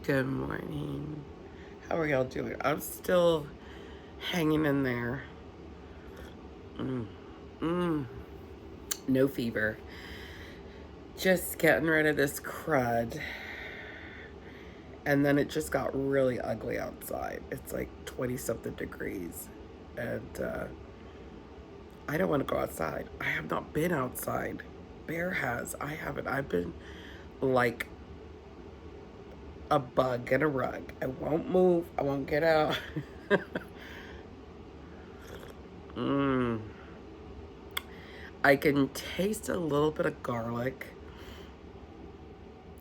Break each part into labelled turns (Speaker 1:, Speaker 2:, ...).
Speaker 1: Good morning. How are y'all doing? I'm still hanging in there. No fever. Just getting rid of this crud. And then it just got really ugly outside. It's like 20 something degrees. And I don't want to go outside. I have not been outside. Bear has. I haven't. I've been like a bug in a rug. I won't move. I won't get out. I can taste a little bit of garlic,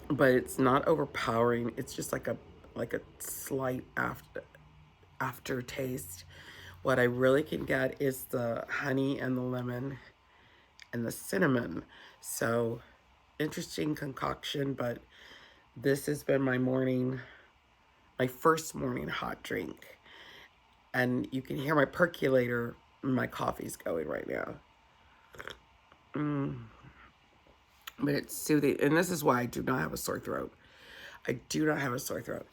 Speaker 1: but it's not overpowering. It's just like a slight aftertaste. What I really can get is the honey and the lemon and the cinnamon. So interesting concoction, but this has been my first morning hot drink. And you can hear my percolator, my coffee's going right now. But it's soothing. And this is why I do not have a sore throat. I do not have a sore throat.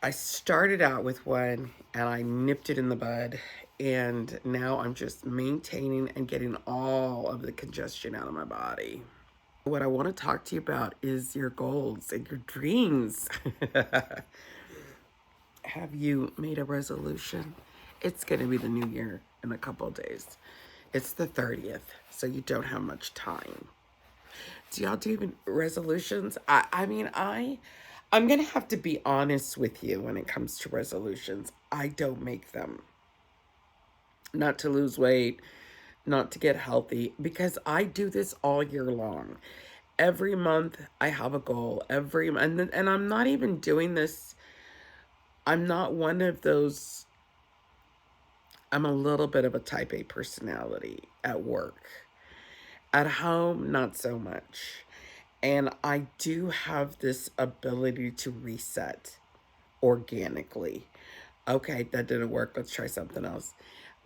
Speaker 1: I started out with one and I nipped it in the bud. And now I'm just maintaining and getting all of the congestion out of my body. What I want to talk to you about is your goals and your dreams. Have you made a resolution? It's going to be the new year in a couple of days. It's the 30th, so you don't have much time. Do y'all do even resolutions? I'm going to have to be honest with you when it comes to resolutions. I don't make them. Not to lose weight, not to get healthy, because I do this all year long. Every month I have a goal. And I'm not even doing this. I'm not one of those. I'm a little bit of a type A personality at work. At home, not so much. And I do have this ability to reset organically. Okay, that didn't work. Let's try something else.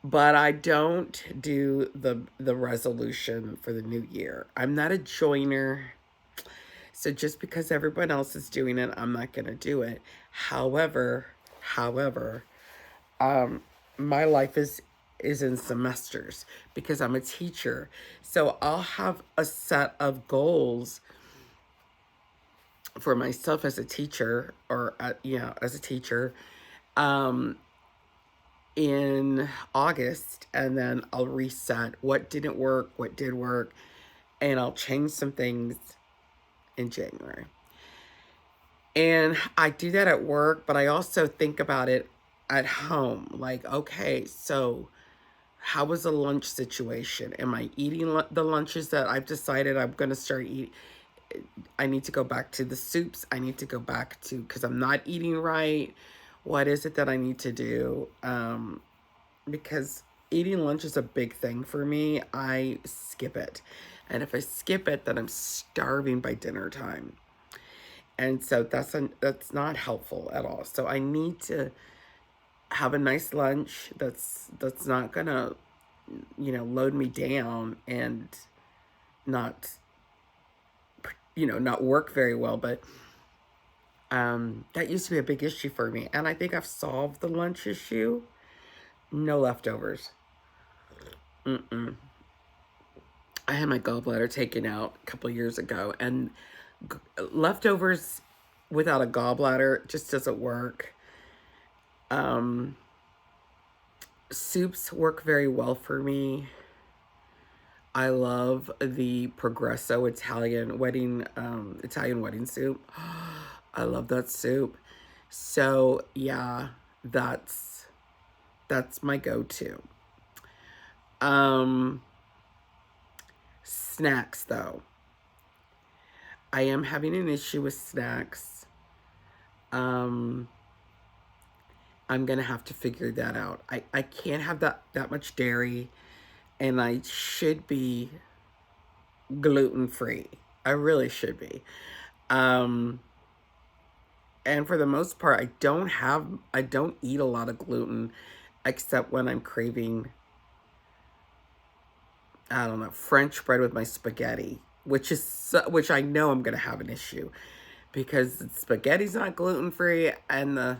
Speaker 1: But I don't do the resolution for the new year. I'm not a joiner. So just because everyone else is doing it, I'm not going to do it. However, my life is in semesters because I'm a teacher. So I'll have a set of goals for myself as a teacher, or as a teacher, in August, and then I'll reset what didn't work, what did work, and I'll change some things in January. And I do that at work, but I also think about it at home. Like, okay, so how was the lunch situation? Am I eating the lunches that I've decided I'm going to start eating? I need to go back to the soups. I need to go back to, because I'm not eating right. What is it that I need to do? Because eating lunch is a big thing for me. I skip it. And if I skip it, then I'm starving by dinner time. And so that's not helpful at all. So I need to have a nice lunch that's not gonna, load me down and not, not work very well. But that used to be a big issue for me. And I think I've solved the lunch issue. No leftovers. I had my gallbladder taken out a couple years ago, and Leftovers without a gallbladder just doesn't work. Um, Soups work very well for me. I love the Progresso Italian wedding soup. I love that soup. So yeah, that's my go-to. Um, Snacks though. I am having an issue with snacks. Um, I'm gonna have to figure that out. I can't have that much dairy, and I should be gluten free. I really should be. Um, and for the most part, I don't eat a lot of gluten, except when I'm craving, I don't know, French bread with my spaghetti, which I know I'm gonna have an issue because the spaghetti's not gluten free and the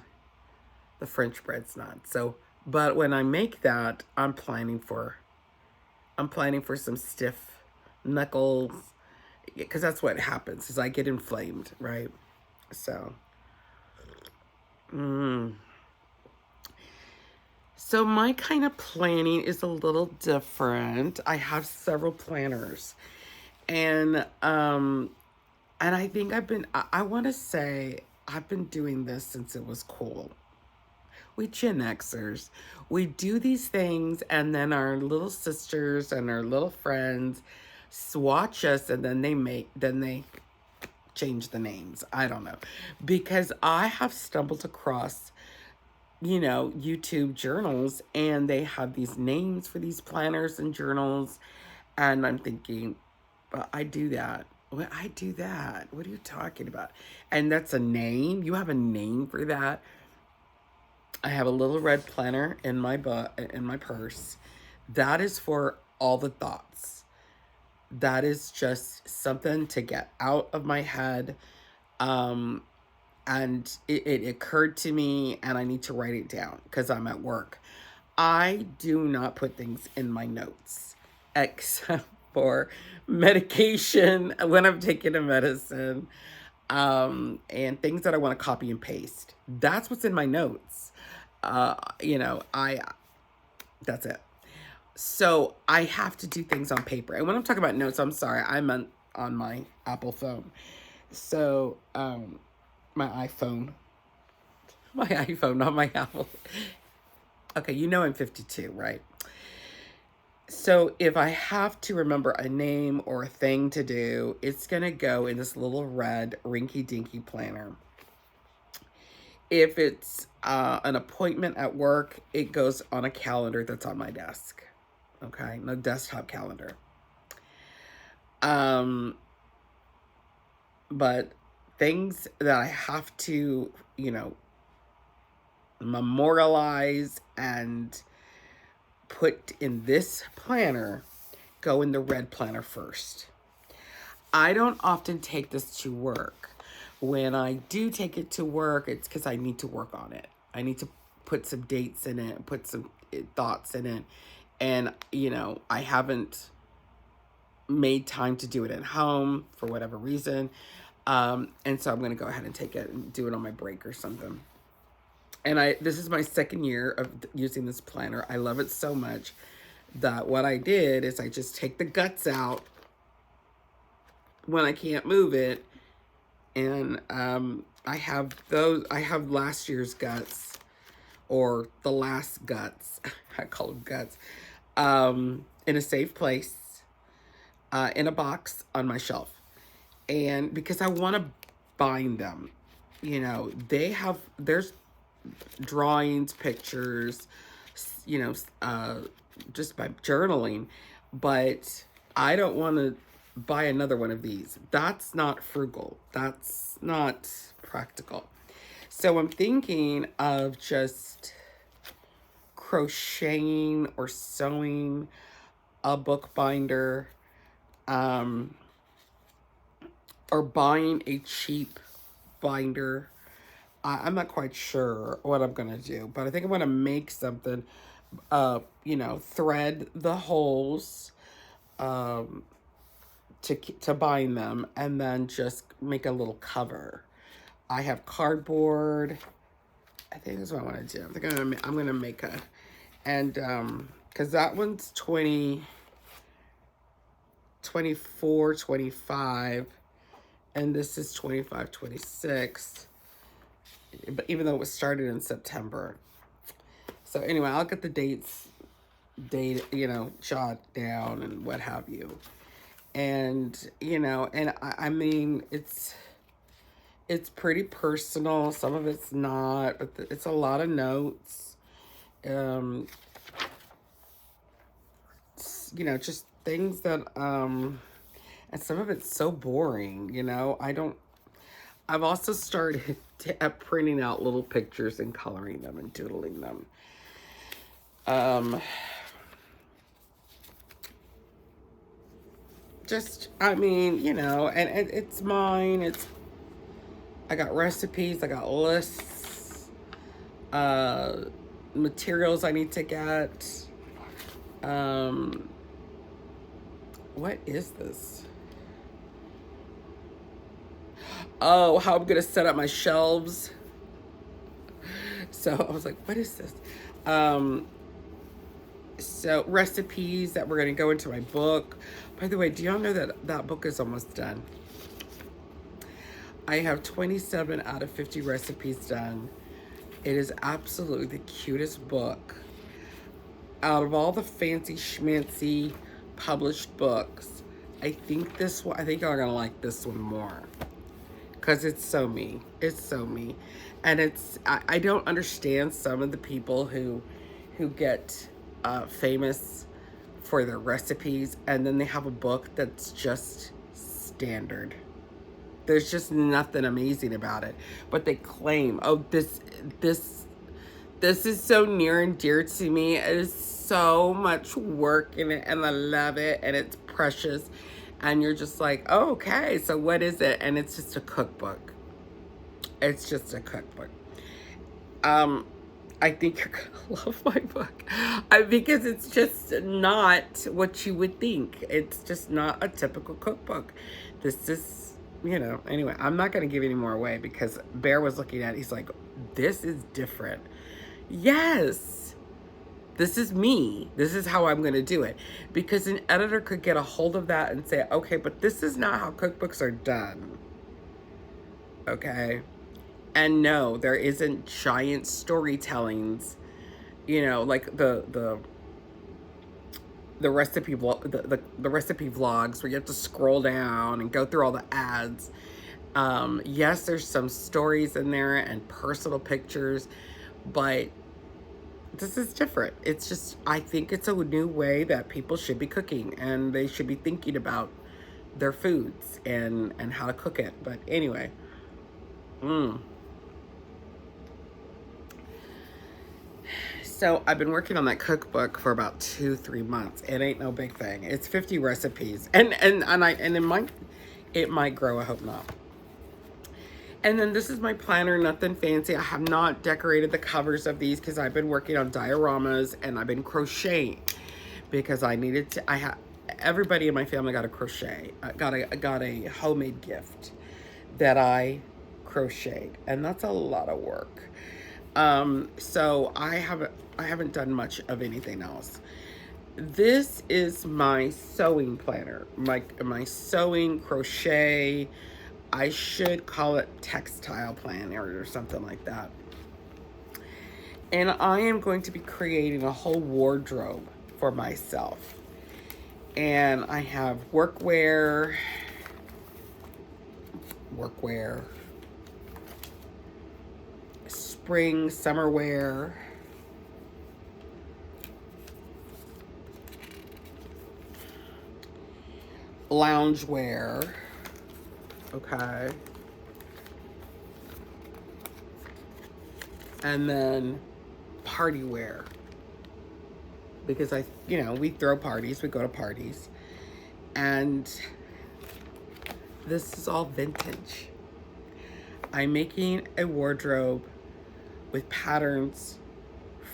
Speaker 1: French bread's not. So, but when I make that, I'm planning for some stiff knuckles because that's what happens is I get inflamed, right? So, mm. So my kind of planning is a little different. I have several planners, and and I think I want to say I've been doing this since it was cool. We Gen Xers, we do these things, and then our little sisters and our little friends swatch us, and then they change the names. I don't know, because I have stumbled across, YouTube journals, and they have these names for these planners and journals, and I'm thinking, but I do that. Well, I do that. What are you talking about? And that's a name. You have a name for that. I have a little red planner in my purse. That is for all the thoughts. That is just something to get out of my head. Um, and it occurred to me, and I need to write it down because I'm at work. I do not put things in my notes except for medication when I'm taking a medicine, and things that I want to copy and paste. That's what's in my notes. I That's it. So I have to do things on paper. And when I'm talking about notes, I'm sorry, I'm on my Apple phone. So my iPhone, not my Apple. Okay, I'm 52, right? So if I have to remember a name or a thing to do, it's gonna go in this little red rinky dinky planner. If it's an appointment at work, it goes on a calendar that's on my desk. Okay, no desktop calendar. Um, but things that I have to, memorialize and put in this planner go in the red planner first. I don't often take this to work. When I do take it to work, it's because I need to work on it. I need to put some dates in it, put some thoughts in it. And, I haven't made time to do it at home for whatever reason. And so I'm going to go ahead and take it and do it on my break or something. And this is my second year of using this planner. I love it so much that what I did is I just take the guts out when I can't move it. And I have last year's guts, or the last guts. I call them guts. In a safe place, in a box on my shelf. And because I want to bind them, there's drawings, pictures, just by journaling, but I don't want to buy another one of these. That's not frugal. That's not practical. So I'm thinking of just crocheting or sewing a bookbinder, or buying a cheap binder. I'm not quite sure what I'm going to do, but I think I'm going to make something, thread the holes, to bind them, and then just make a little cover. I have cardboard. I think that's what I want to do. I think I'm gonna make a, and because that one's 20, 24, 25, and this is 25, 26. But even though it was started in September. So anyway, I'll get the dates, you know, jot down and what have you. And, you know, and I mean, it's pretty personal. Some of it's not, but it's a lot of notes. You know, just things that, and some of it's so boring, you know. I've also started printing out little pictures and coloring them and doodling them. Just, I mean, you know, and it's mine. I got recipes, I got lists, materials I need to get. What is this? Oh, how I'm gonna set up my shelves. So I was like, what is this? So recipes that we're gonna go into my book. By the way, do y'all know that that book is almost done? I have 27 out of 50 recipes done. It is absolutely the cutest book. Out of all the fancy schmancy published books, I think this one, I think y'all are gonna like this one more. Because it's so me. It's so me. And it's, I don't understand some of the people who get famous for their recipes, and then they have a book that's just standard. There's just nothing amazing about it. But they claim, oh, this is so near and dear to me. It is so much work in it, and I love it, and it's precious. And you're just like, oh, okay, so what is it? And it's just a cookbook. It's just a cookbook. I think you're gonna love my book because it's just not what you would think. It's just not a typical cookbook. This is, you know, anyway, I'm not gonna give any more away because Bear was looking at it. He's like, this is different. Yes, this is me. This is how I'm gonna do it. Because an editor could get a hold of that and say, okay, but this is not how cookbooks are done. Okay? And no, there isn't giant storytellings, you know, like the recipe the recipe vlogs where you have to scroll down and go through all the ads. Yes, there's some stories in there and personal pictures, but this is different. It's just, I think it's a new way that people should be cooking, and they should be thinking about their foods and how to cook it. But anyway, So I've been working on that cookbook for about 2-3 months. It ain't no big thing. It's 50 recipes, and it might grow. I hope not. And then this is my planner, nothing fancy. I have not decorated the covers of these because I've been working on dioramas, and I've been crocheting because I needed to. Everybody in my family got a crochet. I got a homemade gift that I crocheted, and that's a lot of work. So I haven't done much of anything else. This is my sewing planner, my sewing crochet. I should call it textile planner or something like that. And I am going to be creating a whole wardrobe for myself. And I have workwear, spring, summer wear, lounge wear, okay, and then party wear, because we throw parties, we go to parties, and this is all vintage. I'm making a wardrobe with patterns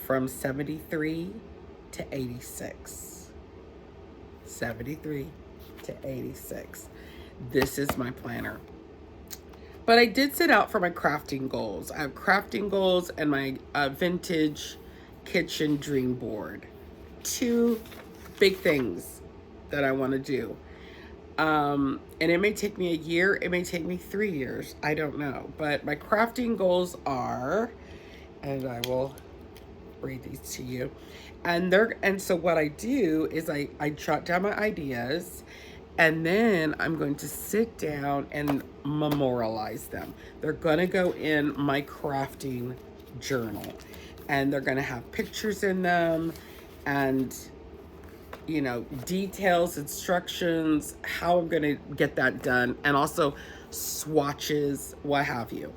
Speaker 1: from 73 to 86. 73 to 86. This is my planner. But I did set out for my crafting goals. I have crafting goals and my vintage kitchen dream board. Two big things that I want to do. And it may take me a year, it may take me 3 years, I don't know. But my crafting goals are, and I will read these to you. And so what I do is I jot down my ideas, and then I'm going to sit down and memorialize them. They're gonna go in my crafting journal, and they're gonna have pictures in them, and details, instructions, how I'm gonna get that done, and also swatches, what have you.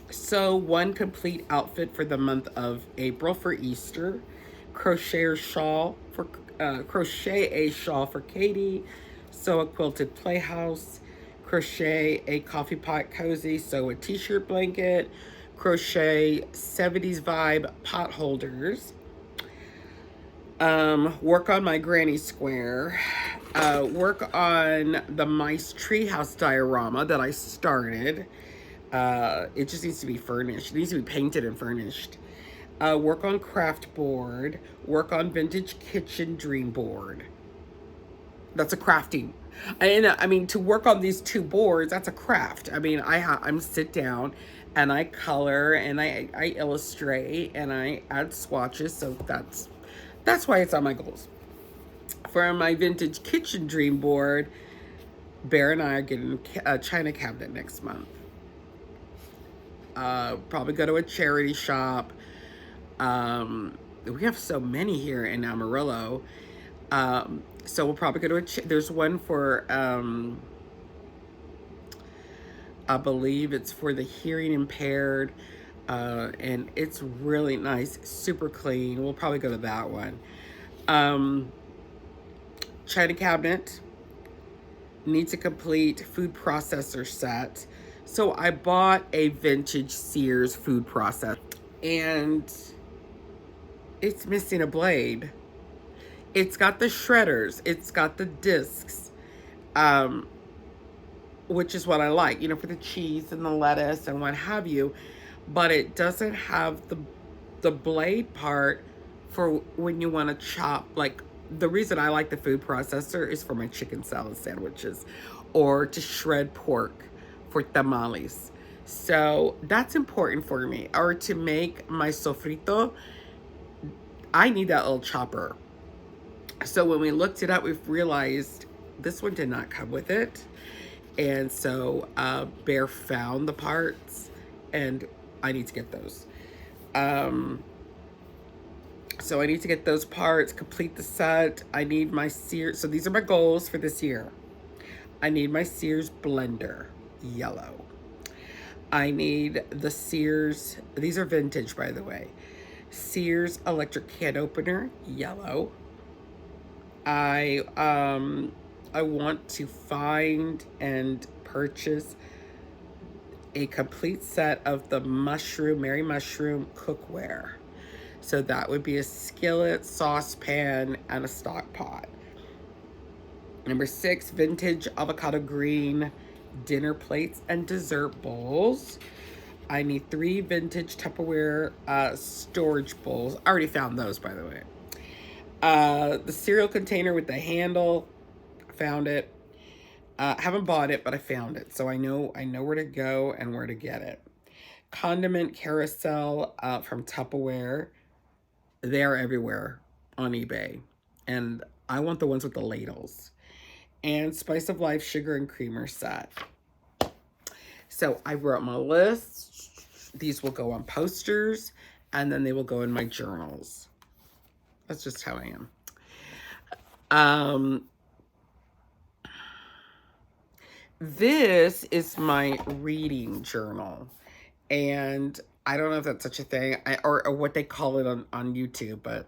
Speaker 1: So one complete outfit for the month of April for Easter, crochet a shawl for Katie, sew a quilted playhouse, crochet a coffee pot cozy, sew a t-shirt blanket, crochet 70s vibe pot holders, work on my granny square, work on the mice treehouse diorama that I started. It just needs to be furnished. It needs to be painted and furnished. Work on craft board, work on vintage kitchen dream board. That's a crafting. And I mean, to work on these 2 boards, that's a craft. I mean, I'm sit down and I color and I illustrate and I add swatches. So that's why it's on my goals. For my vintage kitchen dream board, Bear and I are getting a china cabinet next month. Probably go to a charity shop. We have so many here in Amarillo. So we'll probably go to there's one for, I believe it's for the hearing impaired. And it's really nice, super clean. We'll probably go to that one. China cabinet, needs a complete food processor set. So I bought a vintage Sears food processor, and it's missing a blade. It's got the shredders, it's got the discs, which is what I like, for the cheese and the lettuce and what have you. But it doesn't have the blade part for when you want to chop. Like, the reason I like the food processor is for my chicken salad sandwiches or to shred pork for tamales. So that's important for me. Or to make my sofrito, I need that little chopper. So when we looked it up, we've realized this one did not come with it. And so Bear found the parts, and I need to get those. So I need to get those parts, complete the set. I need my Sears. So these are my goals for this year. I need my Sears blender, yellow. I need the Sears, these are vintage, by the way. Sears electric can opener, yellow. I want to find and purchase a complete set of the Mary Mushroom cookware. So that would be a skillet, saucepan, and a stock pot. Number 6, vintage avocado green dinner plates and dessert bowls. I need 3 vintage Tupperware storage bowls. I already found those, by the way. The cereal container with the handle, found it. Haven't bought it, but I found it. So I know where to go and where to get it. Condiment carousel from Tupperware. They are everywhere on eBay. And I want the ones with the ladles. And Spice of Life sugar and creamer set. So I wrote my list. These will go on posters, and then they will go in my journals. That's just how I am. This is my reading journal. And I don't know if that's such a thing, or what they call it on YouTube, but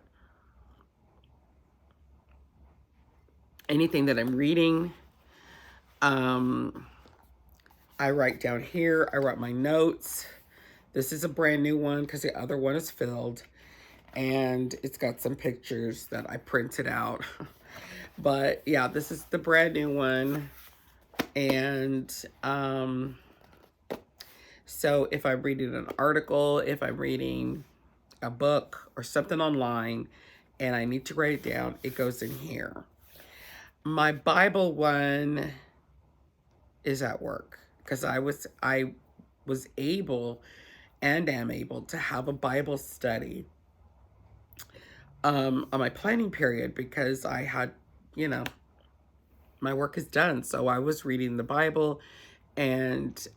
Speaker 1: anything that I'm reading, I write down here. I write my notes. This is a brand new one because the other one is filled. And it's got some pictures that I printed out. But yeah, this is the brand new one. And so if I'm reading an article, if I'm reading a book or something online and I need to write it down, it goes in here. My Bible one is at work because I was able and am able to have a Bible study on my planning period because I had, you know, my work is done. So I was reading the Bible, and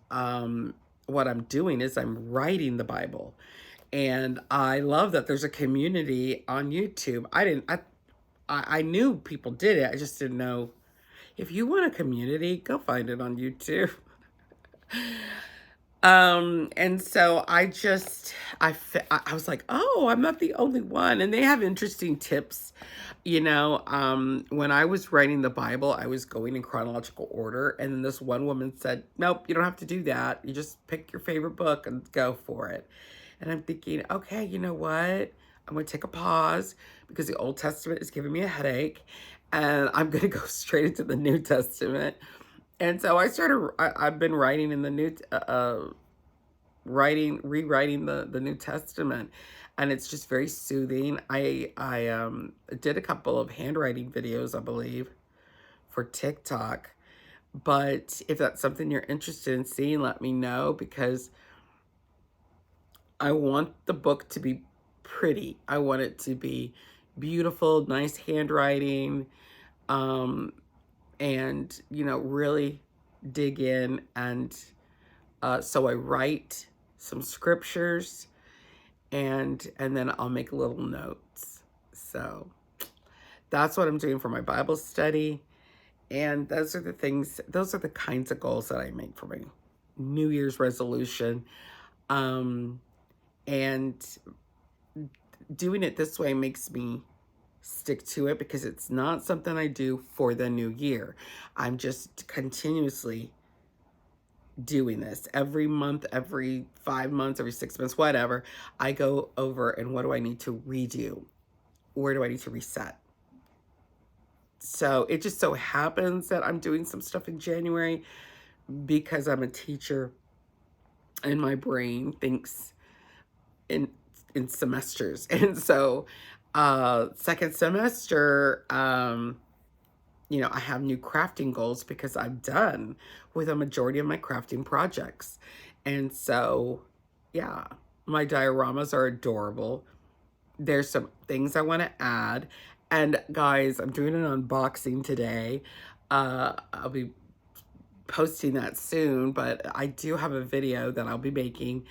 Speaker 1: what I'm doing is I'm writing the Bible. And I love that there's a community on YouTube. I knew people did it. I just didn't know. If you want a community, go find it on YouTube. And so I was like, oh, I'm not the only one. And they have interesting tips. When I was writing the Bible, I was going in chronological order. And then this one woman said, nope, you don't have to do that. You just pick your favorite book and go for it. And I'm thinking, okay, you know what? I'm going to take a pause because the Old Testament is giving me a headache. And I'm going to go straight into the New Testament. And so I've been writing in the rewriting the New Testament, and it's just very soothing. I did a couple of handwriting videos, I believe, for TikTok. But if that's something you're interested in seeing, let me know, because I want the book to be pretty. I want it to be beautiful, nice handwriting, and really dig in. And so I write some scriptures, and then I'll make little notes. So that's what I'm doing for my Bible study. And those are the kinds of goals that I make for my New Year's resolution. And doing it this way makes me stick to it, because it's not something I do for the new year. I'm just continuously doing this every month, every 5 months, every 6 months, whatever. I go over and what do I need to redo? Where do I need to reset? So it just so happens that I'm doing some stuff in January because I'm a teacher and my brain thinks in semesters. And so second semester, I have new crafting goals because I'm done with a majority of my crafting projects. And so, yeah, my dioramas are adorable. There's some things I want to add. And guys, I'm doing an unboxing today. I'll be posting that soon, but I do have a video that I'll be making.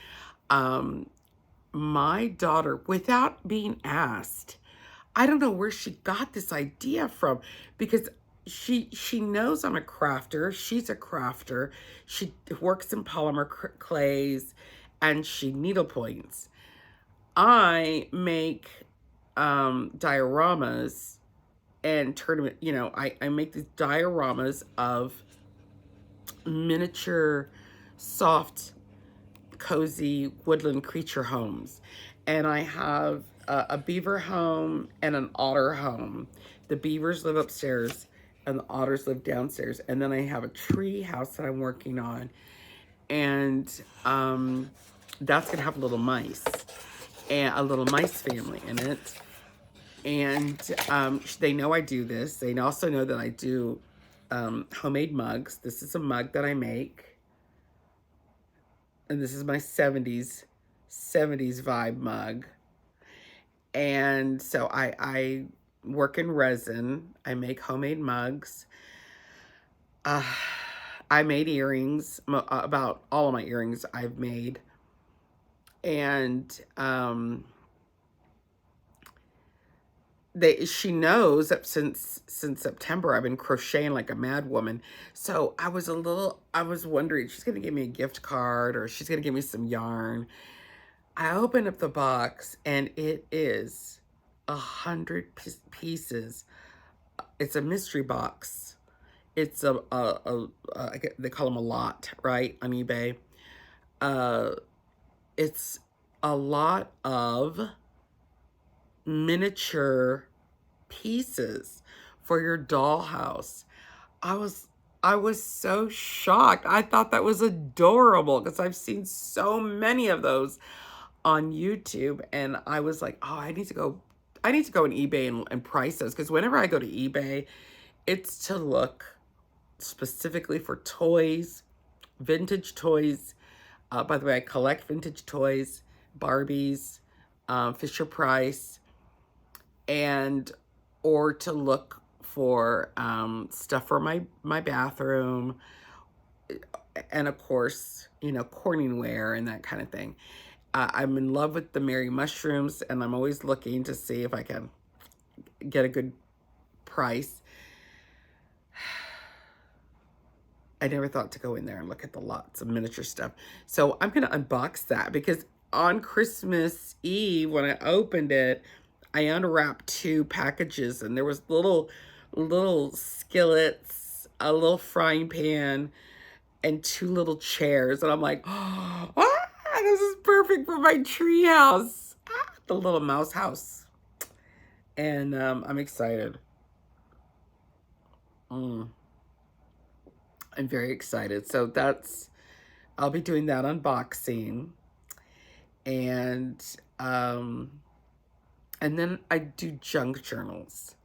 Speaker 1: My daughter, without being asked, I don't know where she got this idea from, because she knows I'm a crafter. She's a crafter. She works in polymer clays, and she needlepoints. I make dioramas and tournament. I make these dioramas of miniature, soft, cozy woodland creature homes. And I have a beaver home and an otter home. The beavers live upstairs and the otters live downstairs. And then I have a tree house that I'm working on. And that's going to have little mice, and a little mice family in it. And they know I do this. They also know that I do homemade mugs. This is a mug that I make. And this is my 70s vibe mug. And so I work in resin. I make homemade mugs. I made earrings. About all of my earrings I've made. And she knows that since September I've been crocheting like a mad woman. So I was wondering, she's gonna give me a gift card or she's gonna give me some yarn. I opened up the box and it is 100 pieces. It's a mystery box. It's they call them a lot, right, on eBay. It's a lot of miniature pieces for your dollhouse. I was I was so shocked. I thought that was adorable because I've seen so many of those on YouTube, and I was like, oh, I need to go on eBay and price those, because whenever I go to eBay, it's to look specifically for toys, vintage toys. By the way, I collect vintage toys, Barbies, Fisher Price, and or to look for stuff for my bathroom, and of course, you know, Corningware and that kind of thing. I'm in love with the Mary mushrooms, and I'm always looking to see if I can get a good price. I never thought to go in there and look at the lots of miniature stuff. So I'm going to unbox that, because on Christmas Eve, when I opened it, I unwrapped 2 packages, and there was little skillets, a little frying pan, and 2 little chairs. And I'm like, oh, this is perfect for my tree house. The little mouse house. And I'm excited. I'm very excited. So I'll be doing that unboxing. And then I do junk journals.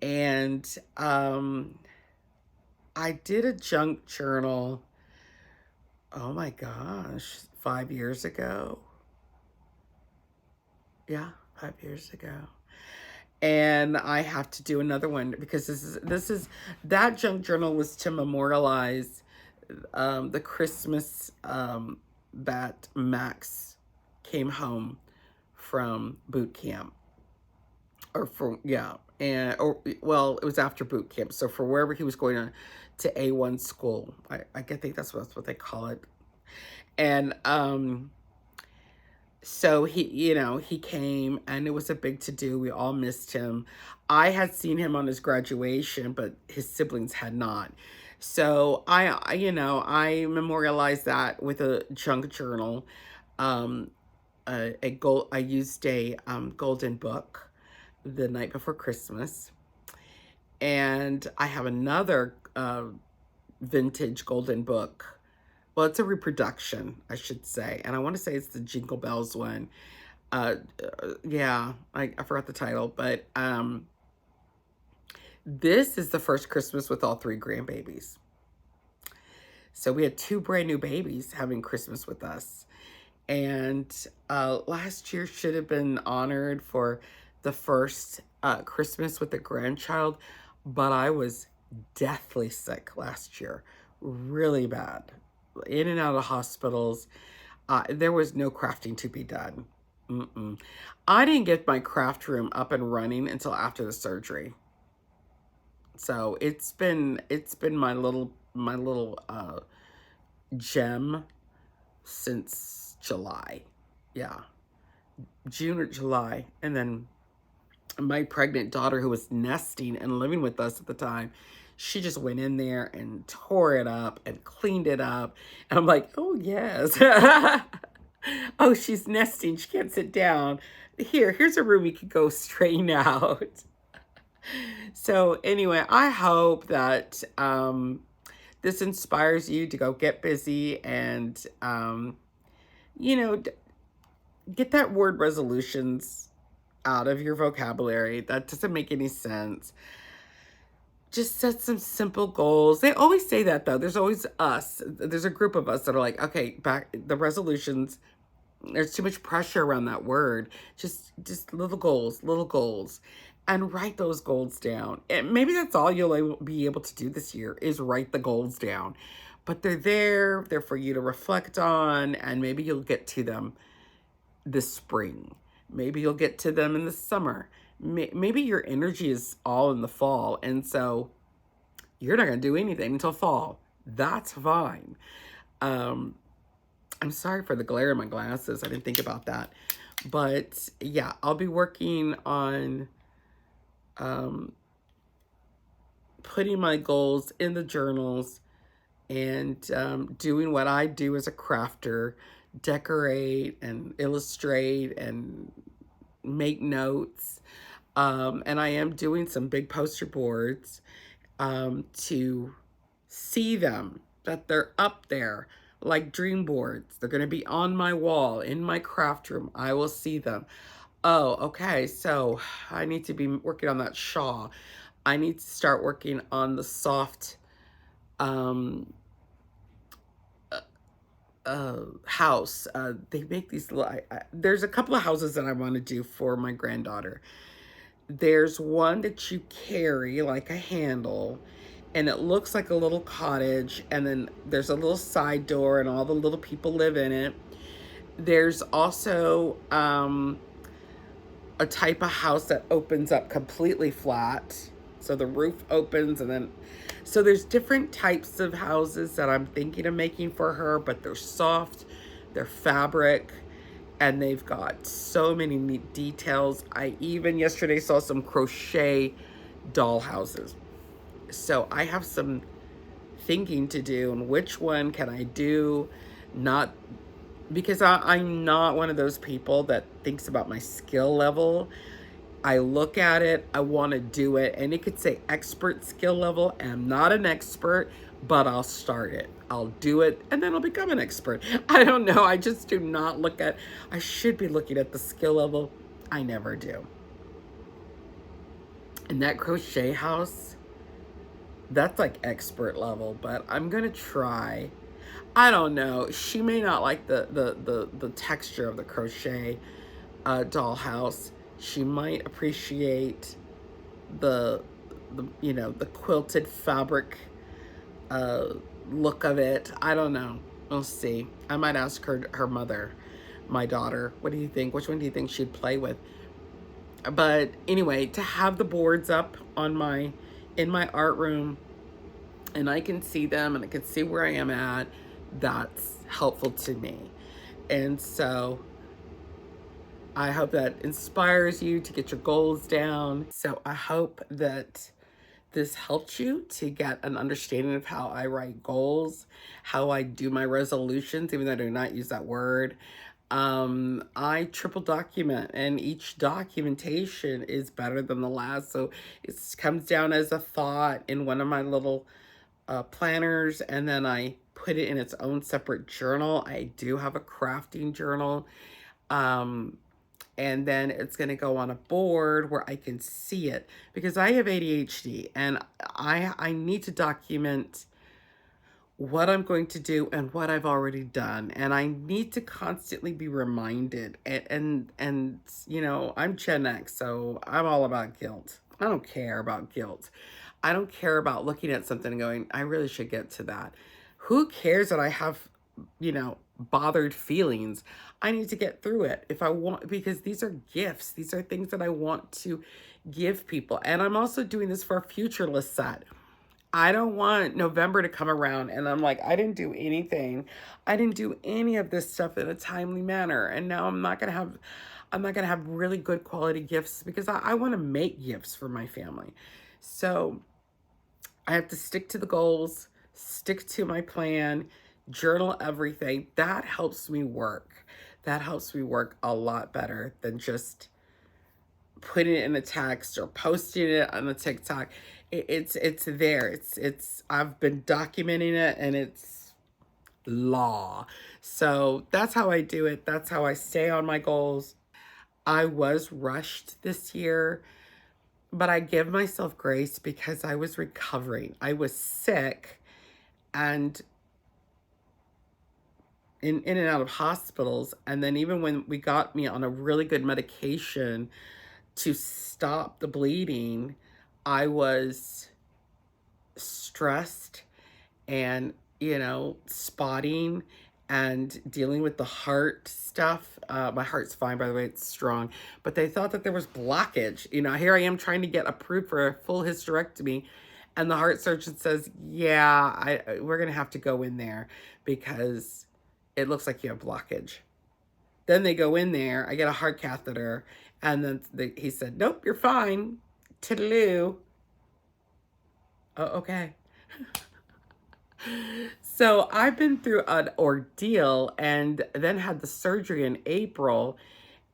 Speaker 1: And I did a junk journal, oh my gosh, 5 years ago. Yeah, 5 years ago. And I have to do another one, because that junk journal was to memorialize the Christmas that Max came home from boot camp. Well, it was after boot camp. So for wherever he was going to A1 school, I think that's what they call it. And so he came, and it was a big to-do. We all missed him. I had seen him on his graduation, but his siblings had not. So I memorialized that with a junk journal. I used a golden book the night before Christmas. And I have another vintage golden book. Well, it's a reproduction, I should say. And I want to say it's the Jingle Bells one. Yeah, I forgot the title. But this is the first Christmas with all 3 grandbabies. So we had 2 brand new babies having Christmas with us. And last year should have been honored for the first Christmas with a grandchild. But I was deathly sick last year. Really bad. In and out of hospitals. There was no crafting to be done. I didn't get my craft room up and running until after the surgery. So it's been my little gem since July. Yeah, June or July. And then my pregnant daughter, who was nesting and living with us at the time, she just went in there and tore it up and cleaned it up. And I'm like, oh, yes. Oh, she's nesting. She can't sit down. Here's a room you could go straighten out. So anyway, I hope that this inspires you to go get busy and, get that word resolutions out of your vocabulary. That doesn't make any sense. Just set some simple goals. They always say that, though. There's always us. There's a group of us that are like, okay, back the resolutions. There's too much pressure around that word. Just little goals, and write those goals down. And maybe that's all you'll be able to do this year, is write the goals down. But they're for you to reflect on, and maybe you'll get to them this spring. Maybe you'll get to them in the summer. Maybe your energy is all in the fall, and so you're not going to do anything until fall. That's fine. I'm sorry for the glare in my glasses. I didn't think about that. But yeah, I'll be working on putting my goals in the journals, and doing what I do as a crafter, decorate and illustrate and make notes. And I am doing some big poster boards to see them, that they're up there like dream boards. They're going to be on my wall in my craft room. I will see them. Oh, okay. So I need to be working on that shawl. I need to start working on the soft house. They make these little, there's a couple of houses that I want to do for my granddaughter. There's one that you carry like a handle, and it looks like a little cottage, and then there's a little side door and all the little people live in it. There's also a type of house that opens up completely flat, so the roof opens, and then so there's different types of houses that I'm thinking of making for her, but they're soft, they're fabric, and they've got so many neat details. I even yesterday saw some crochet doll houses. So I have some thinking to do, and which one can I do? Not because I'm not one of those people that thinks about my skill level. I look at it, I want to do it, and it could say expert skill level, and I'm not an expert, but I'll start it. I'll do it, and then I'll become an expert. I don't know. I just do not look at, I should be looking at the skill level. I never do. And that crochet house, that's like expert level, but I'm going to try. I don't know. She may not like the texture of the crochet dollhouse. She might appreciate the the quilted fabric look of it. I don't know. We'll see. I might ask her mother, my daughter, what do you think? Which one do you think she'd play with? But anyway, to have the boards up on in my art room, and I can see them and I can see where I am at, that's helpful to me. And so I hope that inspires you to get your goals down. So I hope that this helped you to get an understanding of how I write goals, how I do my resolutions, even though I do not use that word. I triple document, and each documentation is better than the last. So it comes down as a thought in one of my little planners, and then I put it in its own separate journal. I do have a crafting journal. And then it's going to go on a board where I can see it, because I have ADHD, and I need to document what I'm going to do and what I've already done, and I need to constantly be reminded. And you know, I'm Gen X, so I'm all about guilt. I don't care about guilt. I don't care about looking at something and going, I really should get to that. Who cares that I have, bothered feelings? I need to get through it if I want, because these are gifts. These are things that I want to give people. And I'm also doing this for a future Lisette. I don't want November to come around and I'm like, I didn't do anything. I didn't do any of this stuff in a timely manner. And now I'm not going to have really good quality gifts, because I want to make gifts for my family. So I have to stick to the goals, stick to my plan, journal everything. That helps me work. That helps me work a lot better than just putting it in a text or posting it on the TikTok. It's there. I've been documenting it, and it's law. So that's how I do it. That's how I stay on my goals. I was rushed this year, but I give myself grace because I was recovering. I was sick and in and out of hospitals. And then even when we got me on a really good medication to stop the bleeding, I was stressed and, spotting and dealing with the heart stuff. My heart's fine, by the way, it's strong. But they thought that there was blockage. Here I am trying to get approved for a full hysterectomy. And the heart surgeon says, yeah, we're going to have to go in there because it looks like you have blockage. Then they go in there, I get a heart catheter, and then he said, nope, you're fine. Toodaloo. Oh, okay. So I've been through an ordeal and then had the surgery in April,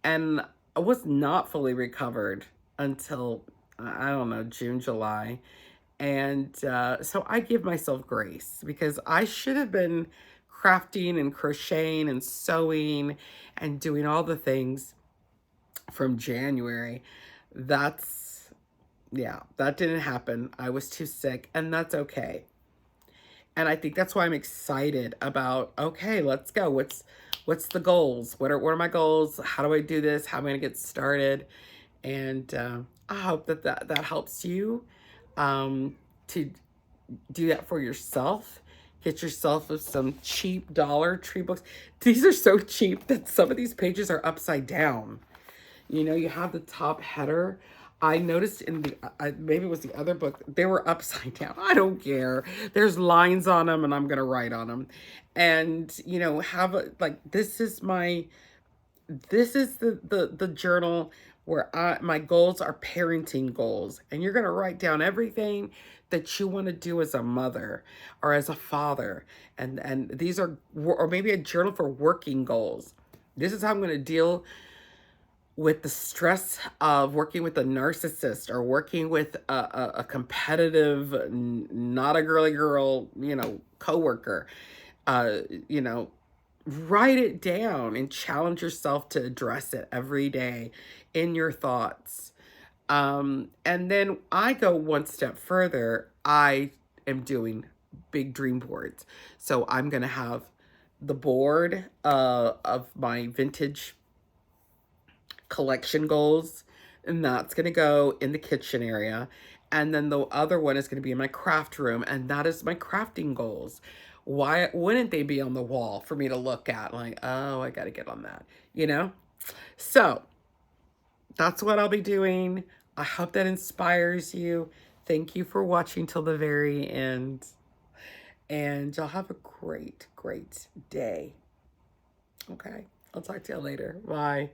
Speaker 1: and I was not fully recovered until, I don't know, June, July. And so I give myself grace because I should have been crafting and crocheting and sewing and doing all the things from January. That's, yeah, that didn't happen. I was too sick, and that's okay. And I think that's why I'm excited about, okay, let's go. What's the goals? What are my goals? How do I do this? How am I gonna get started? And I hope that helps you to do that for yourself. Get yourself some cheap Dollar Tree books. These are so cheap that some of these pages are upside down. You know, you have the top header. I noticed in the, maybe it was the other book, they were upside down. I don't care. There's lines on them and I'm going to write on them. And, you know, have a, like, this is the journal where my goals are parenting goals. And you're going to write down everything that you want to do as a mother or as a father. And these are, or maybe a journal for working goals. This is how I'm going to deal with the stress of working with a narcissist or working with a competitive, not a girly girl, you know, coworker. You know, write it down and challenge yourself to address it every day in your thoughts. And then I go one step further. I am doing big dream boards. So I'm going to have the board of my vintage collection goals, and that's going to go in the kitchen area. And then the other one is going to be in my craft room, and that is my crafting goals. Why wouldn't they be on the wall for me to look at? Like, oh, I got to get on that, you know? So that's what I'll be doing. I hope that inspires you. Thank you for watching till the very end. And y'all have a great, great day. Okay, I'll talk to you later. Bye.